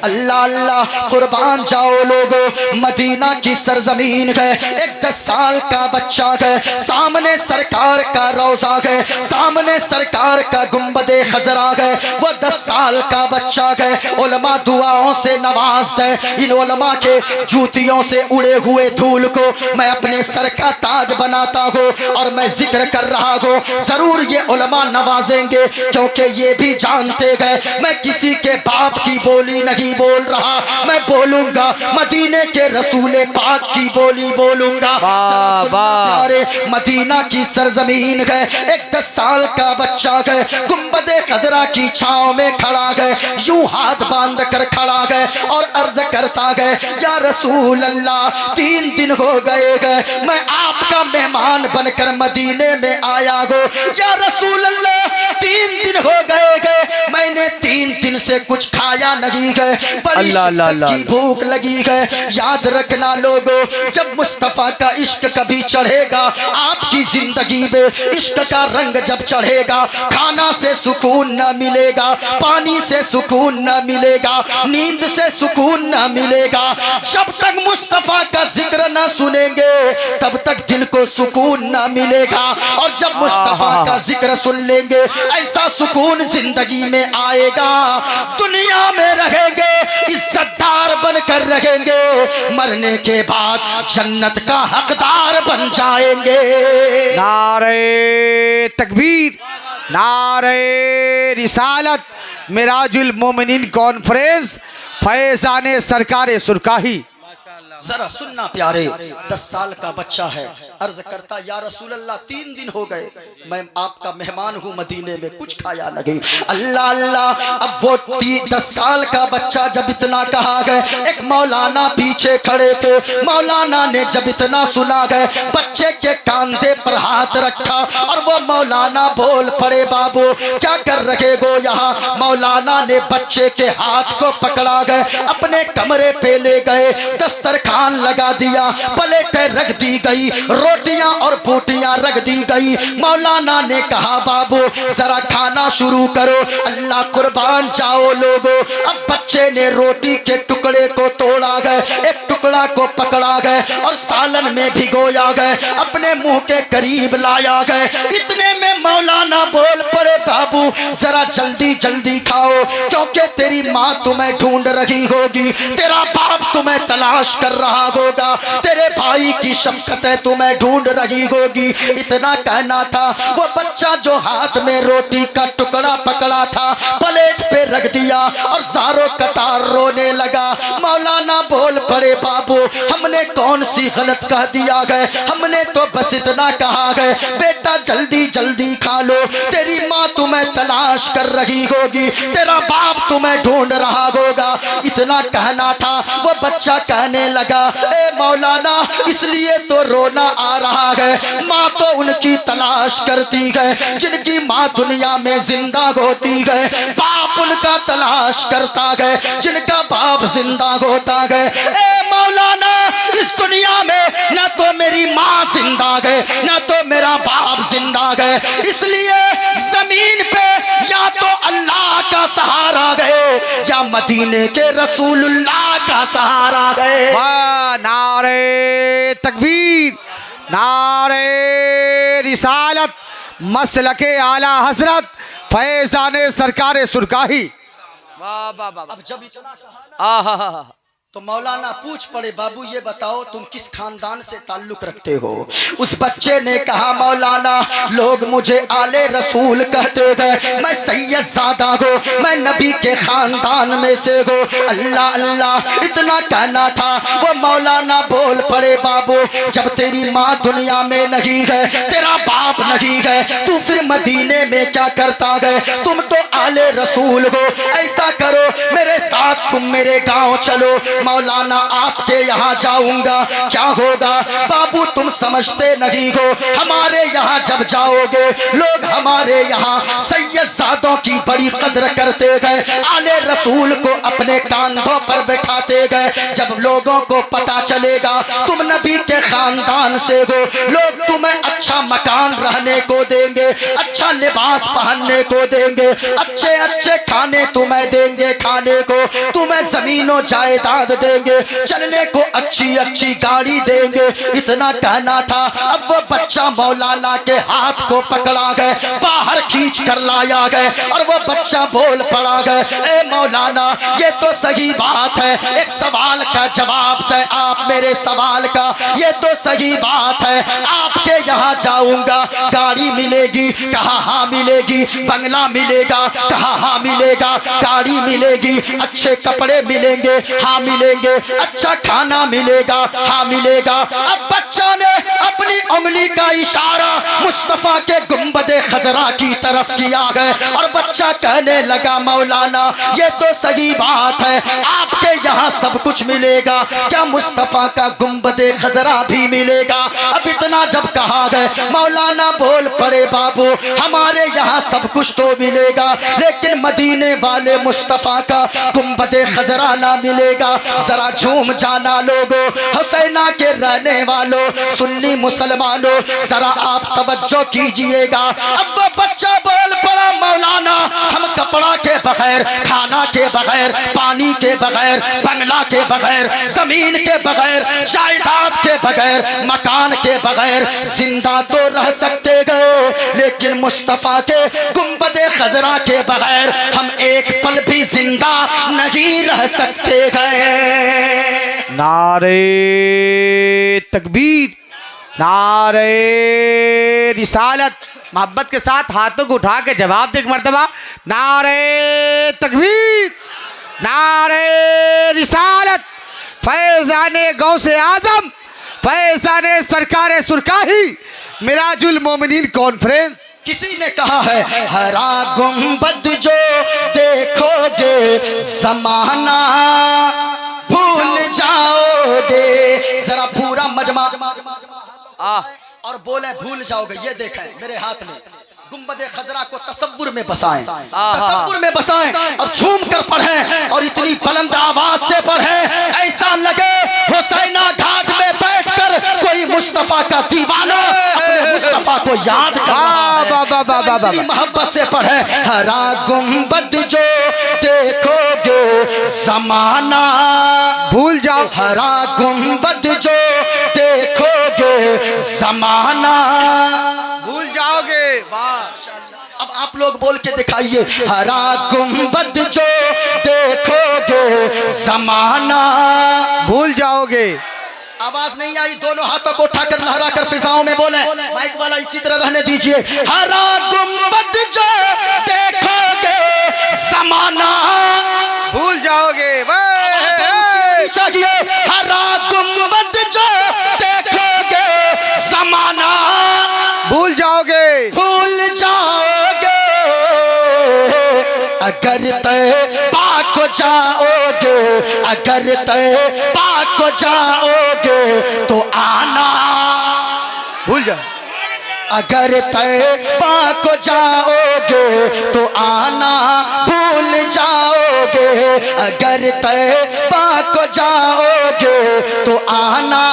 अल्लाह अल्लाह कुर्बान जाओ लोगो। मदीना की सरजमीन है, एक 10 साल का बच्चा है, सामने सरकार का रोजा है, सामने सरकार का गुंबदे खजरा है, वो 10 साल का बच्चा है। उलमा दुआओं से नवाजते हैं, इन उलमा के जूतियों से उड़े हुए धूल को मैं अपने सर का ताज बनाता हूँ और मैं जिक्र कर रहा हूँ। जरूर ये उलमा नवाजेंगे, क्योंकि ये भी जानते गए मैं किसी के बाप की बोली नहीं बोल रहा, मैं बोलूंगा मदीने के रसूले पाक की बोली बोलूंगा। अरे मदीना की सरजमीन है, एक 10 साल का बच्चा है, गुंबदे खजरा की छांव में खड़ा है, यूं हाथ बांध कर खड़ा है और अर्ज करता है, या रसूल अल्लाह 3 दिन हो गए हैं मैं आपका मेहमान बनकर मदीने में आया हूँ। या रसूल अल्लाह 3 दिन हो गए हैं मैंने 3 दिन से कुछ खाया नहीं है, बड़ी की भूख लगी है। याद रखना लोगों, जब मुस्तफा का इश्क कभी चढ़ेगा आपकी जिंदगी में, इश्क का रंग जब चढ़ेगा, खाना से सुकून न मिलेगा, पानी से सुकून न मिलेगा, नींद से सुकून न मिलेगा। जब तक मुस्तफा का जिक्र न सुनेंगे तब तक दिल को सुकून न मिलेगा, और जब मुस्तफा का जिक्र सुन लेंगे ऐसा सुकून जिंदगी में आएगा, दुनिया में रहेंगे इज्जतदार बनकर रहेंगे, मरने के बाद जन्नत का हकदार बन जाएंगे। नारे तकबीर, नारे रिसालत, मिराजुल मोमिनीन कॉन्फ्रेंस, फैजाने सरकार सुरकाही। जरा सुनना प्यारे, 10 साल का बच्चा है, अर्ज करता या रसूल अल्लाह 3 दिन हो गए मैं आपका मेहमान हूँ मदीने में, कुछ खाया नहीं। अल्लाह अल्लाह, अब वो 10 साल का बच्चा जब इतना कहा गए, एक मौलाना पीछे खड़े थे, मौलाना ने जब इतना सुना गए बच्चे के कांधे पर हाथ रखा और वो मौलाना बोल पड़े, बाबू क्या कर रहे हो यहाँ। मौलाना ने बच्चे के हाथ को पकड़ा गए, अपने कमरे पे ले गए, दस्तरखान लगा दिया, प्लेटें रख दी गई, रोटियां और बूटियां रख दी गई। मौलाना ने कहा बाबू जरा खाना शुरू करो। अल्लाह कुर्बान जाओ लोगो, अब बच्चे ने रोटी के टुकड़े को तोड़ा गए, एक टुकड़ा को पकड़ा गए और सालन में भिगोया गए, अपने मुंह के करीब लाया गए। इतने में मौलाना बोल पड़े, बाबू जरा जल्दी जल्दी खाओ, क्योंकि तेरी माँ तुम्हें ढूंढ रही होगी, तेरा बाप तुम्हें तलाश कर रहा होगा, तेरे भाई की शफकतें तुम्हें ढूंढ रही होगी। इतना कहना था, वो बच्चा जो हाथ में रोटी का टुकड़ा पकड़ा था प्लेट पे रख दिया और ज़ारों कतार रोने लगा। मौलाना बोल पड़े, बाबू हमने कौन सी गलत कह दिया है, हमने तो बस इतना कहा है बेटा जल्दी जल्दी खा लो, तेरी माँ तुम्हें तलाश कर रही होगी, तेरा बाप तुम्हें ढूंढ रहा होगा। इतना कहना था, वो बच्चा कहने लगा, ए मौलाना इसलिए तो रोना आ रहा है, माँ तो उनकी तलाश करती है जिनकी माँ दुनिया में जिंदा होती है, बाप उनका तलाश करता है जिनका बाप जिंदा होता है। ए मौलाना इस दुनिया में ना तो मेरी माँ जिंदा है ना तो मेरा बाप जिंदा है, इसलिए जमीन पे या तो अल्लाह का सहारा गए या मदीने के रसूलुल्लाह का सहारा गए। नारे तकबीर, नारे रिसालत, मसलके आला हजरत, फैजाने सरकार सुरकाही। वाह वाह वाह। अब जब इतना कहा ना तो मौलाना पूछ पड़े, बाबू ये बताओ तुम किस खानदान से ताल्लुक रखते हो। उस बच्चे ने कहा, मौलाना लोग मुझे आले रसूल कहते थे, मैं सैयद ज़ादा हूँ, मैं नबी के खानदान में से हूँ। अल्लाह अल्लाह इतना कहना था, वो मौलाना बोल पड़े, बाबू जब तेरी माँ दुनिया में नहीं है, तेरा बाप नहीं है, तू फिर मदीने में क्या करता है, तुम तो आले रसूल हो। ऐसा करो मेरे साथ तुम मेरे गाँव चलो, मौलाना आपके यहाँ जाऊंगा क्या होगा? बाबू तुम समझते नहीं हो, हमारे यहाँ जब जाओगे लोग हमारे यहाँ सैयदजादों की बड़ी कदर करते गए, आले रसूल को अपने कांधों पर बैठाते गए। जब लोगों को पता चलेगा तुम नबी के खानदान से हो, लोग तुम्हें अच्छा मकान रहने को देंगे, अच्छा लिबास पहनने को देंगे, अच्छे अच्छे खाने तुम्हें देंगे खाने को, तुम्हें जमीनों जायदाद देंगे, चलने को अच्छी अच्छी गाड़ी देंगे। इतना कहना था, अब वो बच्चा मौलाना के हाथ को पकड़ा गए, बाहर खींच कर लाया गए और वो बच्चा बोल पड़ा गए, ए मौलाना ये तो सही बात है, एक सवाल का जवाब दे आप मेरे सवाल का। ये तो सही बात है, आपके यहाँ जाऊंगा गाड़ी मिलेगी? कहा हाँ मिलेगी। बंगला मिलेगा? कहा हाँ मिलेगा। गाड़ी मिलेगी? अच्छे कपड़े मिलेंगे? हाँ मिलेंगे। अच्छा खाना मिलेगा? हाँ मिलेगा। अब बच्चा ने अपनी उंगली का इशारा मुस्तफा के गुंबदे खजरा की तरफ किया है और बच्चा कहने लगा, मौलाना ये तो सही बात है, आपके यहाँ सब कुछ मिलेगा, क्या मुस्तफा का गुंबदे खजरा भी मिलेगा? अब इतना जब कहा गए, मौलाना बोल पड़े, बाबू हमारे यहाँ सब कुछ तो मिलेगा लेकिन मदीने वाले मुस्तफा का गुंबदे खजरा ना मिलेगा। जरा झूम जाना लोगों, हुसैना के रहने वालों, सुन्नी मुसलमानों, जरा आप तवज्जो कीजिएगा। अब वो बच्चा बोल पड़ा, मौलाना हम कपड़ा के बगैर, खाना के बगैर, पानी के बगैर, बंगला के बगैर, जमीन के बगैर, जायदाद के बगैर, मकान के बगैर जिंदा तो रह सकते गए लेकिन मुस्तफा के गुंबदे खजरा के बगैर हम एक पल भी जिंदा नहीं रह सकते गए। नारे तकबीर, नारे रिसालत। मोहब्बत के साथ हाथों को उठा के जवाब दे एक मर्तबा, नारे तकबीर, नारे रिसालत। फैज़ाने गौसे आजम, फैज़ाने सरकारे सुरकाही, मिराजुल मोमिनीन कॉन्फ्रेंस। किसी ने कहा है, हरा गुंबद जो देखोगे जमाना भूल जाओगे। जरा पूरा मजमा और बोले भूल जाओगे। ये देखें मेरे हाथ में गुंबदे खजरा को तसव्वुर में बसाएं, तसव्वुर में बसाएं और झूम कर पढ़ें और इतनी बुलंद आवाज से पढ़ें ऐसा लगे हुसैना घाट में बैठकर कोई मुस्तफा का दीवाना अपने मुस्तफा को याद कर रहा है। इतनी मोहब्बत से पढ़ें, हरा गुंबद जो देखोगे जमाना भूल जाओ, हरा गुंबद जो देखोगे जमाना भूल जाओगे। अब आप लोग बोल के दिखाइए, हरा गुंबद जो देखोगे जमाना भूल जाओगे। आवाज नहीं आई, दोनों हाथों को उठाकर लहरा कर फिजाओं में बोले। माइक वाला इसी तरह रहने दीजिए। हरा गुंबद जो देखोगे जमाना भूल जाओगे। चाहिए, हरा गुंबद जो देखोगे जमाना भूल जाओगे, भूल जाओगे। अगर तैबा को जाओगे, अगर तैबा को जाओगे तो आना भूल जाओ। अगर तैबा को जाओगे तो आना भूल जाओगे। अगर तैबा को जाओगे तो आना